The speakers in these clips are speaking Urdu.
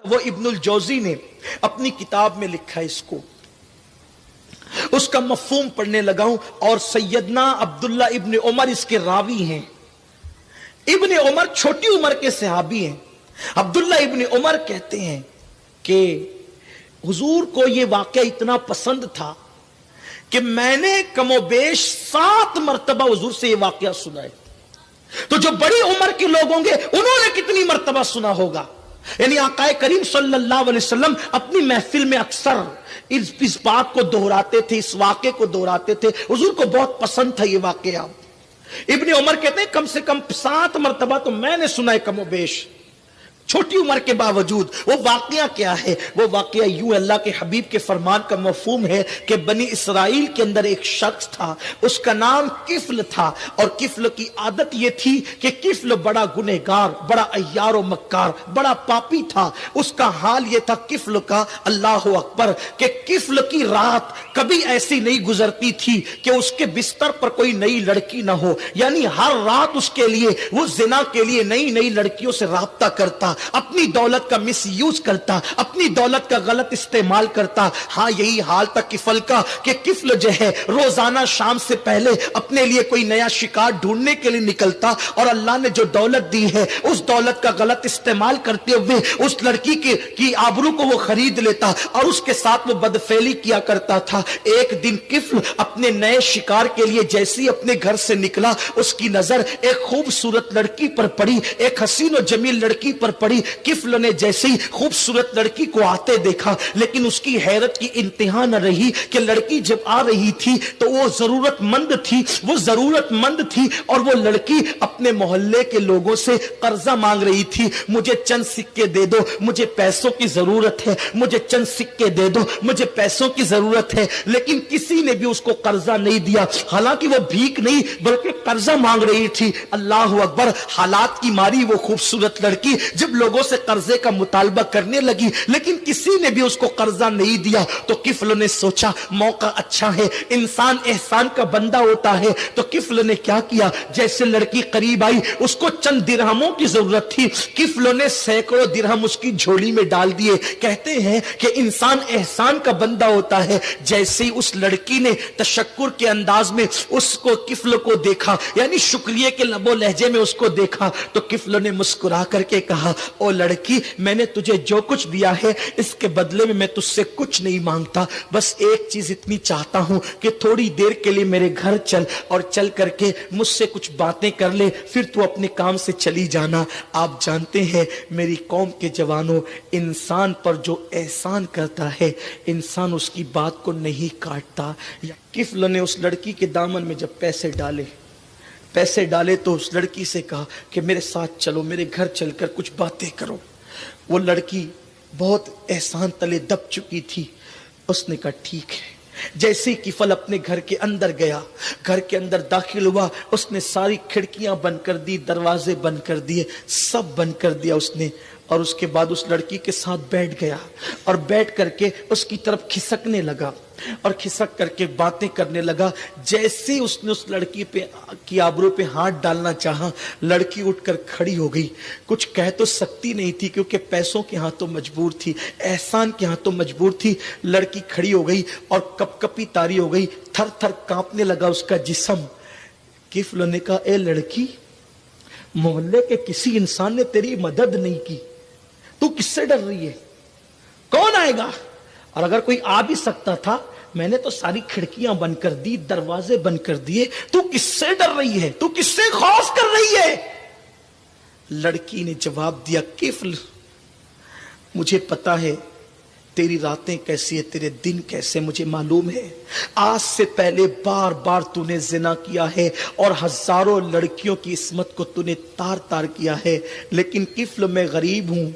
وہ ابن الجوزی نے اپنی کتاب میں لکھا ہے، اس کو اس کا مفہوم پڑھنے لگا ہوں، اور سیدنا عبداللہ ابن عمر اس کے راوی ہیں۔ ابن عمر چھوٹی عمر کے صحابی ہیں۔ عبداللہ ابن عمر کہتے ہیں کہ حضور کو یہ واقعہ اتنا پسند تھا کہ میں نے کم و بیش 7 مرتبہ حضور سے یہ واقعہ سنا ہے۔ تو جو بڑی عمر کے لوگ ہوں گے انہوں نے کتنی مرتبہ سنا ہوگا؟ یعنی آقا کریم صلی اللہ علیہ وسلم اپنی محفل میں اکثر اس بات کو دہراتے تھے، اس واقعے کو دہراتے تھے، حضور کو بہت پسند تھا یہ واقعہ۔ ابن عمر کہتے ہیں کم سے کم 7 مرتبہ تو میں نے سنا ہے کم و بیش، چھوٹی عمر کے باوجود۔ وہ واقعہ کیا ہے؟ وہ واقعہ یوں اللہ کے حبیب کے فرمان کا مفہوم ہے کہ بنی اسرائیل کے اندر ایک شخص تھا، اس کا نام کفل تھا، اور کفل کی عادت یہ تھی کہ کفل بڑا گنہگار، بڑا عیار و مکار، بڑا پاپی تھا۔ اس کا حال یہ تھا کفل کا، اللہ اکبر، کہ کفل کی رات کبھی ایسی نہیں گزرتی تھی کہ اس کے بستر پر کوئی نئی لڑکی نہ ہو، یعنی ہر رات اس کے لیے وہ زنا کے لیے نئی نئی لڑکیوں سے رابطہ کرتا، اپنی دولت کا مس یوز کرتا، اپنی دولت کا غلط استعمال کرتا۔ ہاں یہی حال تھا کفل کا کہ کفل جو ہے روزانہ شام سے پہلے اپنے لیے کوئی نیا شکار ڈھونڈنے کے لیے نکلتا، اور اللہ نے جو دولت دی ہے اس دولت کا غلط استعمال کرتے ہوئے اس لڑکی کی آبرو کو وہ خرید لیتا اور اس کے ساتھ وہ بدفعلی کیا کرتا تھا۔ ایک دن کفل اپنے نئے شکار کے لیے جیسے ہی اپنے گھر سے نکلا، اس کی نظر ایک خوبصورت لڑکی پر پڑی، ایک حسین و جمیل لڑکی پر پڑی۔ کفل نے جیسے ہی خوبصورت لڑکی کو آتے دیکھا، لیکن اس کی حیرت کی انتہا نہ رہی کہ لڑکی جب آ رہی تھی تو وہ ضرورت مند تھی، اور وہ لڑکی اپنے محلے کے لوگوں سے قرضہ مانگ رہی تھی۔ مجھے چند سکے دے دو، مجھے پیسوں کی ضرورت ہے، مجھے چند سکے دے دو، مجھے پیسوں کی ضرورت ہے۔ لیکن کسی نے بھی اس کو قرضہ نہیں دیا، حالانکہ وہ بھیک نہیں بلکہ قرضہ مانگ رہی تھی۔ اللہ اکبر، حالات کی ماری وہ خوبصورت لڑکی جب لوگوں سے قرضے کا مطالبہ کرنے لگی، لیکن کسی نے بھی اس کو قرضہ نہیں دیا، تو کفل نے سوچا موقع اچھا ہے، انسان احسان کا بندہ ہوتا ہے۔ تو کفل نے کیا کیا، جیسے لڑکی قریب آئی، اس کو چند درہموں کی ضرورت تھی، کفل نے سینکڑوں درہم اس کی جھولی میں ڈال دیے۔ کہتے ہیں کہ انسان احسان کا بندہ ہوتا ہے۔ جیسے ہی اس لڑکی نے تشکر کے انداز میں اس کو کفل کو دیکھا، یعنی شکریہ کے لب و لہجے میں اس کو دیکھا، تو کفل نے مسکرا کر کے کہا، او لڑکی، میں نے تجھے جو کچھ دیا ہے اس کے بدلے میں تجھ سے کچھ نہیں مانگتا، بس ایک چیز اتنی چاہتا ہوں کہ تھوڑی دیر کے لیے میرے گھر چل، اور چل کر کے مجھ سے کچھ باتیں کر لے، پھر تو اپنے کام سے چلی جانا۔ آپ جانتے ہیں میری قوم کے جوانوں، انسان پر جو احسان کرتا ہے انسان اس کی بات کو نہیں کاٹتا۔ کفل نے اس لڑکی کے دامن میں جب پیسے ڈالے تو اس لڑکی سے کہا کہ میرے ساتھ چلو، میرے گھر چل کر کچھ باتیں کرو۔ وہ لڑکی بہت احسان تلے دب چکی تھی، اس نے کہا ٹھیک ہے۔ جیسے ہی کفل اپنے گھر کے اندر گیا، گھر کے اندر داخل ہوا، اس نے ساری کھڑکیاں بند کر دی، دروازے بند کر دیے، سب بند کر دیا اس نے، اور اس کے بعد اس لڑکی کے ساتھ بیٹھ گیا، اور بیٹھ کر کے اس کی طرف کھسکنے لگا، اور کھسک کر کے باتیں کرنے لگا۔ جیسے ہی اس نے اس لڑکی کی آبرو پہ ہاتھ ڈالنا چاہا، لڑکی اٹھ کر کھڑی ہو گئی۔ کچھ کہہ تو سکتی نہیں تھی کیونکہ پیسوں کے ہاتھوں مجبور تھی، احسان کے ہاتھوں مجبور تھی۔ لڑکی کھڑی ہو گئی اور کپ کپی طاری ہو گئی، تھر تھر کانپنے لگا اس کا جسم۔ کفل نے کہا، اے لڑکی، محلے کے کسی انسان نے تیری مدد نہیں کی، تو کس سے ڈر رہی ہے؟ کون آئے گا؟ اور اگر کوئی آ بھی سکتا تھا، میں نے تو ساری کھڑکیاں بند کر دی، دروازے بند کر دیے، تو کس سے ڈر رہی ہے؟ تو کس سے خوف کر رہی ہے؟ لڑکی نے جواب دیا، کفل، مجھے پتا ہے تیری راتیں کیسی ہے، تیرے دن کیسے، مجھے معلوم ہے۔ آج سے پہلے بار بار تو نے زنا کیا ہے اور ہزاروں لڑکیوں کی عصمت کو تو نے تار تار کیا ہے، لیکن کفل میں غریب ہوں،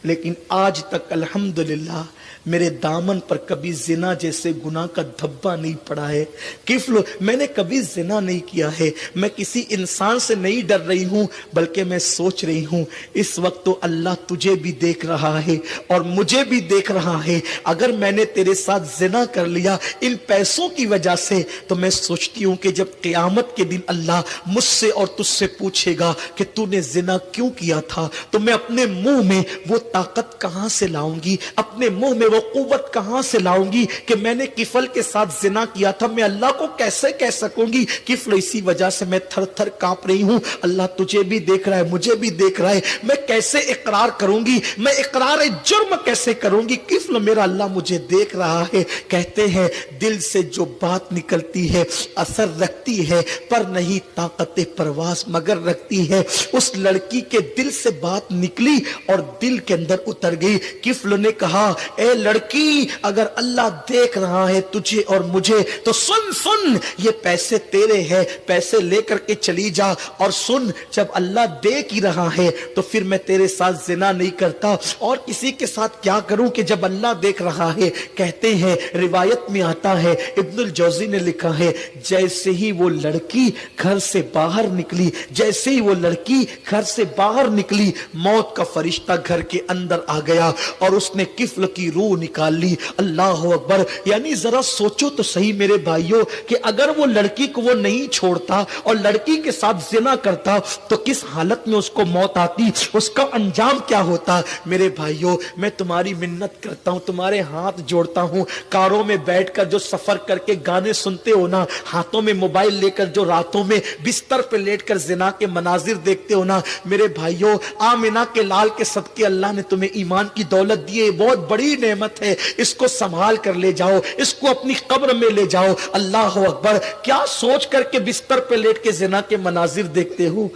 لیکن آج تک الحمدللہ میرے دامن پر کبھی زنا جیسے گناہ کا دھبا نہیں پڑا ہے۔ کفل، میں نے کبھی زنا نہیں کیا ہے، میں کسی انسان سے نہیں ڈر رہی ہوں، بلکہ میں سوچ رہی ہوں اس وقت تو اللہ تجھے بھی دیکھ رہا ہے اور مجھے بھی دیکھ رہا ہے۔ اگر میں نے تیرے ساتھ زنا کر لیا ان پیسوں کی وجہ سے، تو میں سوچتی ہوں کہ جب قیامت کے دن اللہ مجھ سے اور تجھ سے پوچھے گا کہ تو نے زنا کیوں کیا تھا، تو میں اپنے منہ میں وہ طاقت کہاں سے لاؤں گی, اپنے منہ میں وہ قوت کہاں سے لاؤں گی کہ میں نے کفل کے ساتھ زنا کیا تھا, میں اللہ کو کیسے کہہ سکوں گی. کفل اسی وجہ سے میں تھر تھر کانپ رہی ہوں, اللہ تجھے بھی دیکھ رہا ہے, مجھے بھی دیکھ رہا ہے, میں کیسے اقرار کروں گی, میں اقرار جرم کیسے کروں گی. کفل میرا اللہ مجھے دیکھ رہا ہے. کہتے ہیں دل سے جو بات نکلتی ہے اثر رکھتی ہے پر نہیں طاقت پرواز مگر رکھتی ہے. اس لڑکی کے دل سے بات نکلی اور دل کے اندر اتر گئی. کفل نے کہا اے لڑکی, اگر اللہ دیکھ رہا ہے تجھے اور مجھے تو سن سن, یہ پیسے تیرے ہیں, پیسے لے کر کے چلی جا. اور سن, جب اللہ دیکھ ہی رہا ہے تو پھر میں تیرے ساتھ زنا نہیں کرتا, اور کسی کے ساتھ کیا کروں کہ جب اللہ دیکھ رہا ہے. کہتے ہیں روایت میں آتا ہے, ابن الجوزی نے لکھا ہے, جیسے ہی وہ لڑکی گھر سے باہر نکلی, جیسے ہی وہ لڑکی گھر سے باہر نکلی, موت کا فرشتہ گھر کے اندر آ گیا اور اس نے کفل کی روح نکال لی. اللہ اکبر. یعنی ذرا سوچو تو صحیح میرے بھائیوں کہ اگر وہ لڑکی کو وہ نہیں چھوڑتا اور لڑکی کے ساتھ زنا کرتا تو کس حالت میں اس کو موت آتی, اس کا انجام کیا ہوتا. میرے بھائیوں, میں تمہاری منت کرتا ہوں, تمہارے ہاتھ جوڑتا ہوں, کاروں میں بیٹھ کر جو سفر کر کے گانے سنتے ہو نا, ہاتھوں میں موبائل لے کر جو راتوں میں بستر پہ لیٹ کر زنا کے مناظر دیکھتے ہو نا, میرے بھائیوں آمنہ کے لال کے صدقے اللہ نے تمہیں ایمان کی دولت دی ہے, بہت بڑی نعمت ہے, اس کو سنبھال کر لے جاؤ, اس کو اپنی قبر میں لے جاؤ. اللہ اکبر. کیا سوچ کر کے بستر پہ لیٹ کے زنا کے مناظر دیکھتے ہو.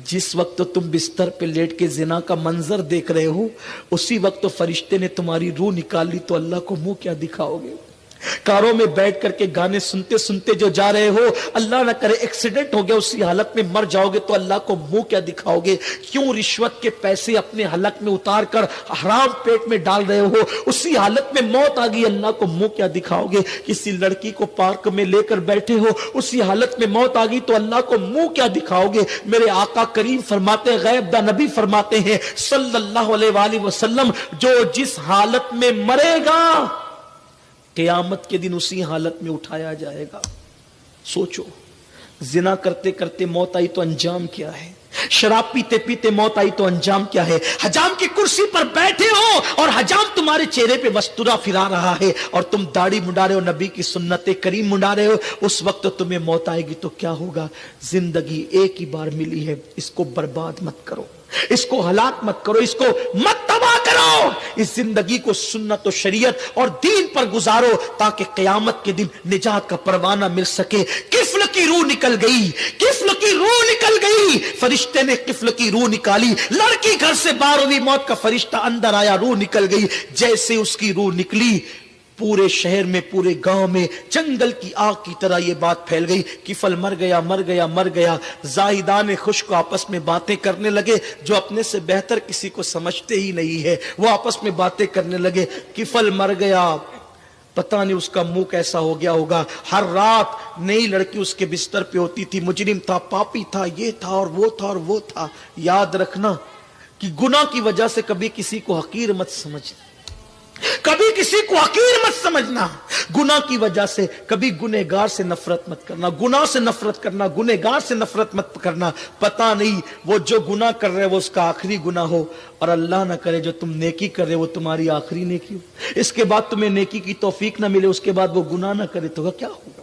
جس وقت تم بستر پہ لیٹ کے زنا کا منظر دیکھ رہے ہو اسی وقت تو فرشتے نے تمہاری روح نکال لی, تو اللہ کو منہ کیا دکھاؤ گے. کاروں میں بیٹھ کر کے گانے سنتے سنتے جو جا رہے ہو, اللہ نہ کرے ایکسیڈنٹ ہو گیا, اسی حالت میں مر جاؤ گے تو اللہ کو منہ کیا دکھاؤ گے. کیوں رشوت کے پیسے اپنے حلق میں اتار کر حرام پیٹ میں ڈال رہے ہو, اسی حالت میں موت آ گئی, اللہ کو منہ کیا دکھاؤ گے. کسی لڑکی کو پارک میں لے کر بیٹھے ہو, اسی حالت میں موت آ گئی تو اللہ کو منہ کیا دکھاؤ گے. میرے آقا کریم فرماتے, غیب دا نبی فرماتے ہیں صلی اللہ علیہ وآلہ وسلم, جو جس حالت میں مرے گا قیامت کے دن اسی حالت میں اٹھایا جائے گا. سوچو, زنا کرتے کرتے موت آئی تو انجام کیا ہے, شراب پیتے پیتے موت آئی تو انجام کیا ہے, حجام کی کرسی پر بیٹھے ہو اور حجام تمہارے چہرے پہ وستورا پھرا رہا ہے اور تم داڑھی منڈا رہے ہو, نبی کی سنت کریم منڈا رہے ہو, اس وقت تمہیں موت آئے گی تو کیا ہوگا. زندگی ایک ہی بار ملی ہے, اس کو برباد مت کرو, اس کو ہلاک مت کرو, اس کو مت تباہ کرو. اس زندگی کو سنت و شریعت اور دین پر گزارو تاکہ قیامت کے دن نجات کا پروانہ مل سکے. کفل کی روح نکل گئی, کفل کی روح نکل گئی, فرشتے نے کفل کی روح نکالی, لڑکی گھر سے باہر ہوئی, موت کا فرشتہ اندر آیا, روح نکل گئی. جیسے اس کی روح نکلی پورے شہر میں, پورے گاؤں میں جنگل کی آگ کی طرح یہ بات پھیل گئی. کفل مر گیا, مر گیا, مر گیا. زاہدان خشک آپس میں باتیں کرنے لگے, جو اپنے سے بہتر کسی کو سمجھتے ہی نہیں ہے, وہ آپس میں باتیں کرنے لگے. کفل مر گیا, پتہ نہیں اس کا منہ کیسا ہو گیا ہوگا. ہر رات نئی لڑکی اس کے بستر پہ ہوتی تھی, مجرم تھا, پاپی تھا, یہ تھا اور وہ تھا اور وہ تھا. یاد رکھنا کہ گناہ کی وجہ سے کبھی کسی کو حقیر مت سمجھنا, کبھی کسی کو حقیر مت سمجھنا. گناہ کی وجہ سے کبھی گنہگار سے نفرت مت کرنا, گناہ سے نفرت کرنا, گنہگار سے نفرت مت کرنا. پتہ نہیں وہ جو گناہ کر رہے وہ اس کا آخری گناہ ہو, اور اللہ نہ کرے جو تم نیکی کر رہے وہ تمہاری آخری نیکی ہو. اس کے بعد تمہیں نیکی کی توفیق نہ ملے, اس کے بعد وہ گناہ نہ کرے تو کیا ہوگا.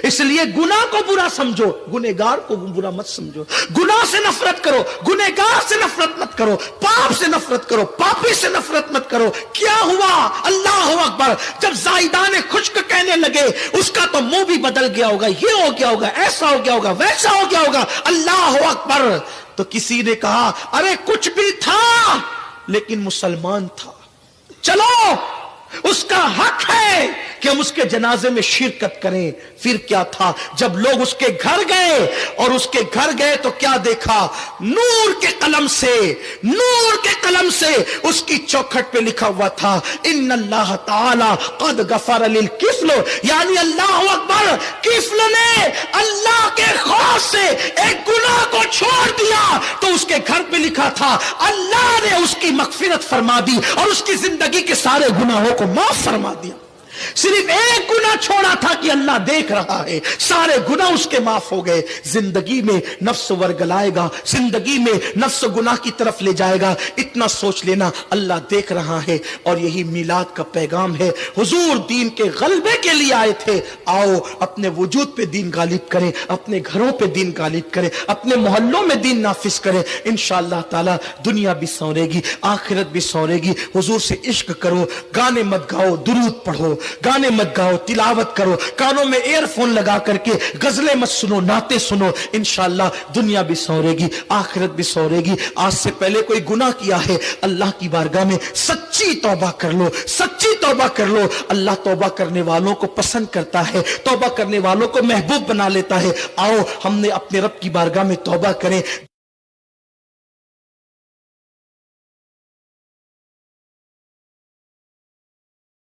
اس لیے گناہ کو برا سمجھو, گنہگار کو برا مت سمجھو. گناہ سے نفرت کرو, گنہگار سے نفرت مت کرو, پاپ سے نفرت کرو, پاپی سے نفرت مت کرو. کیا ہوا؟ اللہ اکبر. جب زائدان خشک کہنے لگے اس کا تو منہ بھی بدل گیا ہوگا, یہ ہو گیا ہوگا, ایسا ہو گیا ہوگا, ویسا ہو گیا ہوگا. اللہ اکبر. تو کسی نے کہا ارے کچھ بھی تھا لیکن مسلمان تھا, چلو اس کا حق ہے کہ ہم اس کے جنازے میں شرکت کریں. پھر کیا تھا, جب لوگ اس کے گھر گئے اور اس کے گھر گئے تو کیا دیکھا, نور کے قلم سے, نور کے قلم سے اس کی چوکھٹ پہ لکھا ہوا تھا ان اللہ تعالی قد غفر للکفل, یعنی اللہ اکبر, کفل نے اللہ کے خوف سے ایک گناہ کو چھوڑ دیا. تو اس کے گھر پہ لکھا تھا اللہ نے اس کی مغفرت فرما دی اور اس کی زندگی کے سارے گناہوں کو معاف فرما دیا. صرف ایک گناہ چھوڑا تھا کہ اللہ دیکھ رہا ہے، سارے گناہ اس کے معاف ہو گئے۔ زندگی میں نفس ورگلائے گا، زندگی میں نفس گناہ کی طرف لے جائے گا، اتنا سوچ لینا اللہ دیکھ رہا ہے۔ اور یہی میلاد کا پیغام ہے۔ حضور دین کے غلبے کے لیے آئے تھے، آؤ اپنے وجود پہ دین غالب کریں، اپنے گھروں پہ دین غالب کریں، اپنے محلوں میں دین نافذ کریں، انشاءاللہ تعالی دنیا بھی سنورے گی، آخرت بھی سنورے گی۔ حضور سے عشق کرو، گانے مت گاؤ، درود پڑھو، گانے مت گاؤ، تلاوت کرو، کانوں میں ایئر فون لگا کر کے غزلیں مت سنو، نعتیں سنو، انشاءاللہ دنیا بھی سنورے گی، آخرت بھی سنورے گی۔ آج سے پہلے کوئی گناہ کیا ہے، اللہ کی بارگاہ میں سچی توبہ کر لو، سچی توبہ کر لو۔ اللہ توبہ کرنے والوں کو پسند کرتا ہے، توبہ کرنے والوں کو محبوب بنا لیتا ہے۔ آؤ ہم نے اپنے رب کی بارگاہ میں توبہ کریں،